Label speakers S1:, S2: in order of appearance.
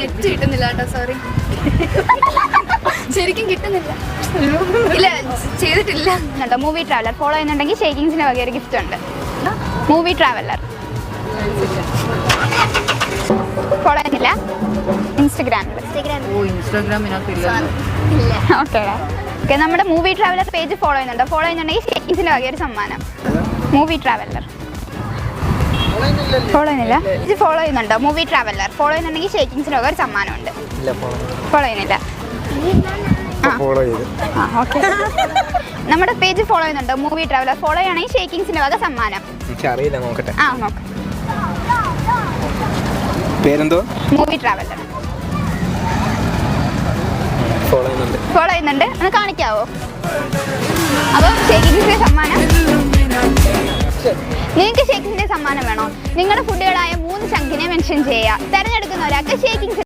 S1: Net കിട്ടുന്നില്ല കേട്ടോ, sorry. ശരിക്കും കിട്ടുന്നില്ല. ഇല്ല, ചെയ്തിട്ടില്ല
S2: കേട്ടോ. മൂവി ട്രാവലർ ഫോളോ ചെയ്യുന്നുണ്ടെങ്കിൽ ഷേക്കിങ്സിന് വക ഒരു ഗിഫ്റ്റ് ഉണ്ട്. മൂവി ട്രാവലർ ഫോളോ ചെയ്യുന്നില്ല? ഇൻസ്റ്റഗ്രാമിൽ. Okay okay. നമ്മുടെ മൂവി ട്രാവലർ പേജ് ഫോളോ ചെയ്യുന്നുണ്ടോ? ഫോളോ ചെയ്യുന്നുണ്ടെങ്കിൽ ഷേക്കിങ്സിന് വക ഒരു സമ്മാനം. മൂവി ട്രാവലർ ഫോളോ ചെയ്യുന്നില്ല? ഇത് ഫോളോ ചെയ്യുന്നുണ്ടോ? മൂവി ട്രാവലർ ഫോളോ ചെയ്യുന്നുണ്ടെങ്കിൽ ഷേക്കിങ്സിന് വക ഒരു സമ്മാനമുണ്ട്. ഫോളോ ചെയ്യുന്നില്ല? ഓക്കെ. നമ്മുടെ പേജ് ഫോളോ ചെയ്യുന്നുണ്ടോ? മൂവി ട്രാവലർ ഫോളോ ചെയ്യണമെങ്കിൽ ഷേക്കിങ്സിന് വക സമ്മാനം.
S3: നോക്കട്ടെ.
S2: നോക്ക്.
S3: പേരെന്തോ?
S2: മൂവി ട്രാവലർ ഫോളോ ചെയ്യുന്നുണ്ട്. ഒന്ന് കാണിക്കാവോ? അപ്പോൾ ഷേക്കിങ്സിന്റെ സമ്മാനം. നിങ്ങൾക്ക് ഷേക്കിങ്സിന്റെ സമ്മാനം വേണോ? നിങ്ങളുടെ ഫുഡുകളായ 3 ചങ്കിനെ മെൻഷൻ ചെയ്യുക. തിരഞ്ഞെടുക്കുന്ന ഒരാൾക്ക് ഷേക്കിങ്സ്